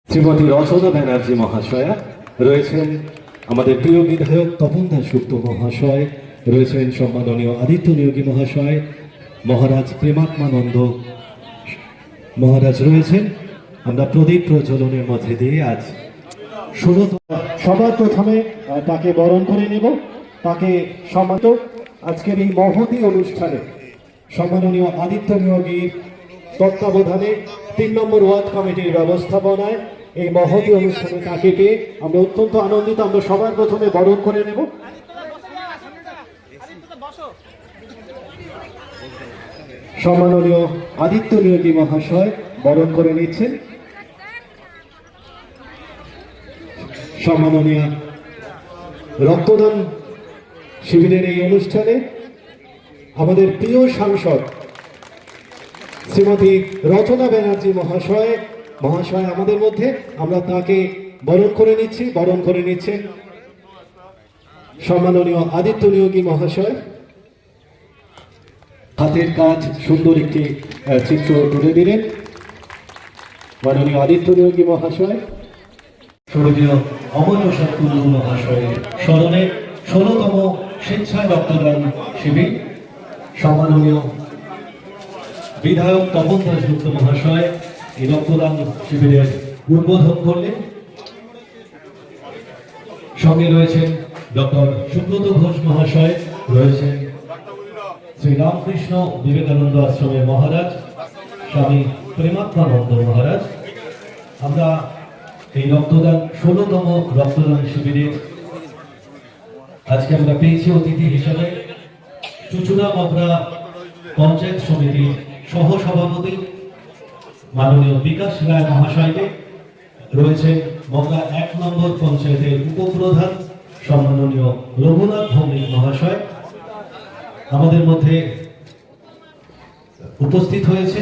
শ্রীমতী রচনা ব্যানার্জি মহাশয়া রয়েছেন, আমাদের প্রিয় বিধায়ক তপন দাশগুপ্ত মহাশয় রয়েছেন, সম্মাননীয় আদিত্য নিয়োগী মহাশয়, মহারাজ প্রেমাত্মানন্দ মহারাজ রয়েছেন। আমরা প্রদীপ প্রজ্বলনের মধ্যে দিয়ে আজ সবার প্রথমে তাকে বরণ করে নেব। তাকে সম্মানিত আজকের এই মহতী অনুষ্ঠানে সম্মাননীয় আদিত্য নিয়োগীর তত্ত্বাবধানে ৩ নম্বর ওয়ার্ড কমিটির ব্যবস্থাপনায় এই মহতী অনুষ্ঠানে তাকে পেয়ে আমরা অত্যন্ত আনন্দিত। আমরা সবার প্রথমে বরণ করে নেব। সম্মাননীয় আদিত্য নিয়োগী মহাশয় বরণ করে নিচ্ছেন। সম্মাননীয় রক্তদান শিবিরের এই অনুষ্ঠানে আমাদের প্রিয় সাংসদ শ্রীমতী রচনা ব্যানার্জি মহাশয় আমাদের মধ্যে, আমরা তাকে বরণ করে নিচ্ছেন সম্মাননীয় আদিত্য নিয়োগী মহাশয়। হাতের কাজ সুন্দর একটি চিত্র তুলে দিলেন মাননীয় আদিত্য নিয়োগী মহাশয়। স্বর্গীয় অমর কুণ্ডু মহাশয়ের স্মরণে 16তম স্বেচ্ছায় রক্তদান শিবির সম্মাননীয় বিধায়ক তপন দাশগুপ্ত মহাশয় এই রক্তদান শিবিরের উদ্বোধন করলেন। সঙ্গে রয়েছেন ডক্টর সুব্রত ঘোষ মহাশয়, রয়েছেন শ্রী রামকৃষ্ণ বিবেকানন্দ আশ্রমের মহারাজ স্বামী প্রেমাত্মানন্দ মহারাজ। আমরা এই রক্তদান 16তম রক্তদান শিবিরে আজকে আমরা পেয়েছি অতিথি হিসাবে চুচুড়া মগরা পঞ্চায়েত সমিতির সহসভাপতি মাননীয় বিকাশ রায় মহাশয়কে, রয়েছে মগরা 1 নম্বর পঞ্চায়েতের উপপ্রধান সম্মাননীয় রঘুনাথ ভৌমিক মহাশয়। আমাদের মধ্যে উপস্থিত হয়েছে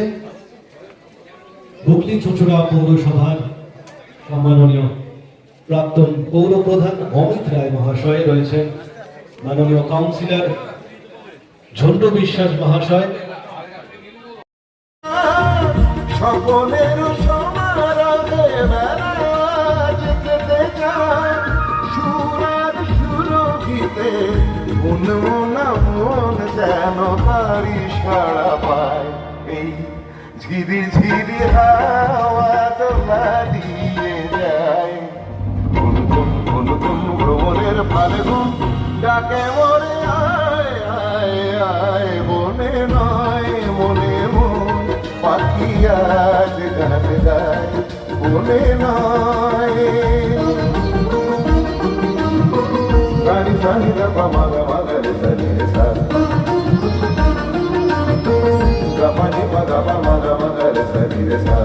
হুগলি চুচুড়া পৌরসভার সম্মাননীয় প্রাক্তন পৌরপ্রধান অমিত রায় মহাশয়, রয়েছেন মাননীয় কাউন্সিলর ঝন্টু বিশ্বাস মহাশয়। সকলের সমারোহে বেলা যেতে চায় সুরার সুরভিতে মনমনা মন যেন তারি সাড়া পায়। এই ঝিরি ঝিরি হাওয়া দোলা দিয়ে যায় কোন ভ্রমণের ফাল্গুন ডাকে মরে আয় আয় আয় বনে নয় মনে মন পাখি আজ গান গায় বনে নয়। গাড়ি সানি রাপা মাগা মাগারে সানি রে সা গাপানি মাগা মাগা মাগারে সানি রে সা।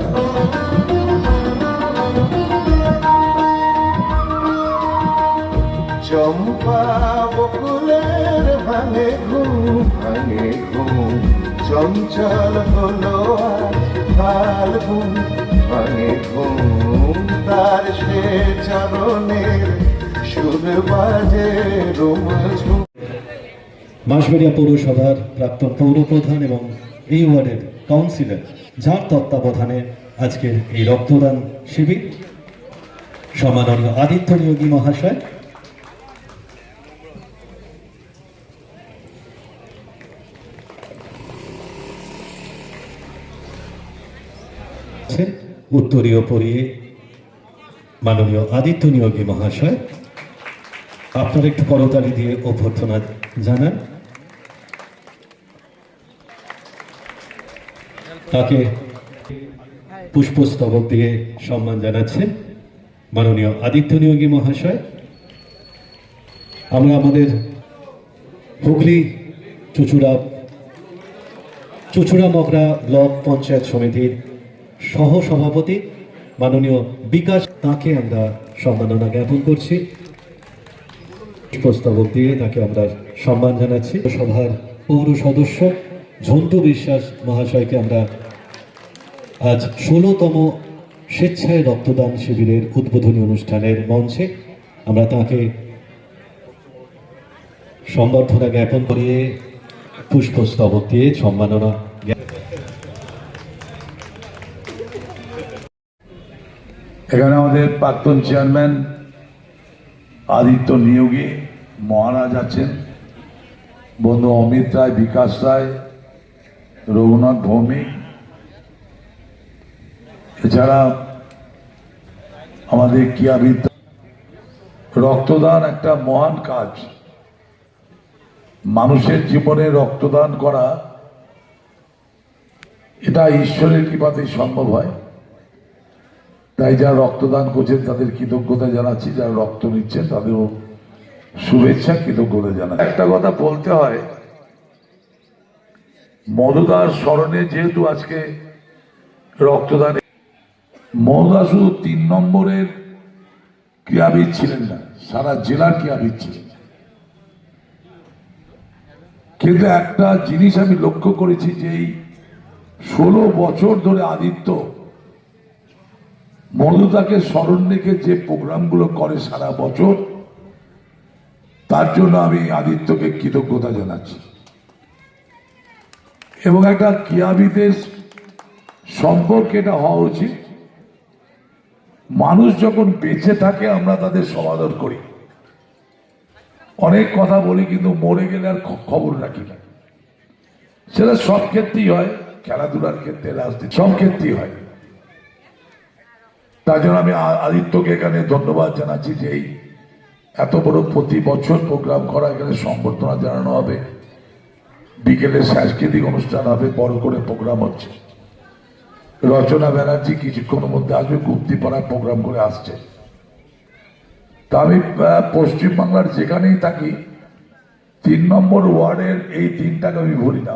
চম্পা বকুলের ভাঙে ঘুম চঞ্চল হলো ফাল্গুন ভাঙে ঘুম তার সে চরণের সুর বাজে রোমঝুম। বাঁশবেড়িয়া পৌরসভার প্রাক্তন পৌরপ্রধান এবং এই ওয়ার্ডের কাউন্সিলর, যার তত্ত্বাবধানে আজকের এই রক্তদান শিবির সম্মাননীয় আদিত্য নিয়োগী মহাশয়। উত্তরীয় পরিয়ে মাননীয় আদিত্য নিয়োগী মহাশয়, আপনার একটু করতালি দিয়ে অভ্যর্থনা জানান। তাকে পুষ্পস্তবক দিয়ে সম্মান জানাচ্ছেন মাননীয় আদিত্য নিয়োগী মহাশয়। আমরা আমাদের হুগলি চুচুড়া চুচুড়া মগরা ব্লক পঞ্চায়েত সমিতির সহ সভাপতি মাননীয় বিকাশ, তাকে আমরা সম্মাননা জ্ঞাপন করছি। পুষ্পস্তবক দিয়ে তাকে আমরা সম্মান জানাচ্ছি। সভার পৌর সদস্য ঝন্টু বিশ্বাস মহাশয়কে আমরা আজ 16তম স্বেচ্ছায় রক্তদান শিবিরের উদ্বোধনী অনুষ্ঠানের মঞ্চে আমরা তাকে সম্বর্ধনা জ্ঞাপন করিয়ে পুষ্পস্তবক দিয়ে সম্মাননা এখানে আমাদের প্রাক্তন চেয়ারম্যান আদিত্য নিয়োগী মহারাজ আছেন, বন্ধু অমিত রায়, বিকাশ রায়, রঘুনাথ ভৌমিক, এছাড়া আমাদের ক্রীড়াবিদ। রক্তদান একটা মহান কাজ। মানুষের জীবনে রক্তদান করা এটা ঈশ্বরের কৃপাতেই সম্ভব হয়। তাই যারা রক্তদান করছেন তাদের কৃতজ্ঞতা জানাচ্ছি, যারা রক্ত নিচ্ছেন তাদেরও শুভেচ্ছা, কৃতজ্ঞতা জানাচ্ছি। একটা কথা বলতে হয়, মধুদার স্মরণে যেহেতু আজকে রক্তদান, মধুদা শুধু 3 নম্বরের ক্রীড়াবিদ ছিলেন না, সারা জেলার ক্রীড়াবিদ ছিলেন। কিন্তু একটা জিনিস আমি লক্ষ্য করেছি যে এই 16 বছর ধরে আদিত্য মধুদাকে স্মরণ রেখে যে প্রোগ্রামগুলো করে সারা বছর, তার জন্য আমি আদিত্যকে কৃতজ্ঞতা জানাচ্ছি। এবং একটা ক্রীড়াবিদের সম্পর্কে এটা হওয়া উচিত, মানুষ যখন বেঁচে থাকে আমরা তাদের সমাদর করি, অনেক কথা বলি, কিন্তু মরে গেলে আর খবর রাখি না। সেটা সব ক্ষেত্রেই হয়, খেলাধুলার ক্ষেত্রে, রাজনীতি, সব ক্ষেত্রেই হয়। তার জন্য আমি আদিত্যকে এখানে ধন্যবাদ জানাচ্ছি যে এই এত বড় প্রতি বছর প্রোগ্রাম করা, এখানে সম্বর্ধনা জানানো হবে, বিকেলে সাংস্কৃতিক অনুষ্ঠান হবে, বড় করে প্রোগ্রাম হচ্ছে। রচনা ব্যানার্জি কিছুক্ষণের মধ্যে আসবে, গুপ্তিপাড়ায় প্রোগ্রাম করে আসছে। তা আমি পশ্চিমবাংলার যেখানেই থাকি 3 নম্বর ওয়ার্ডের এই দিনটাকে আমি ভুলি না।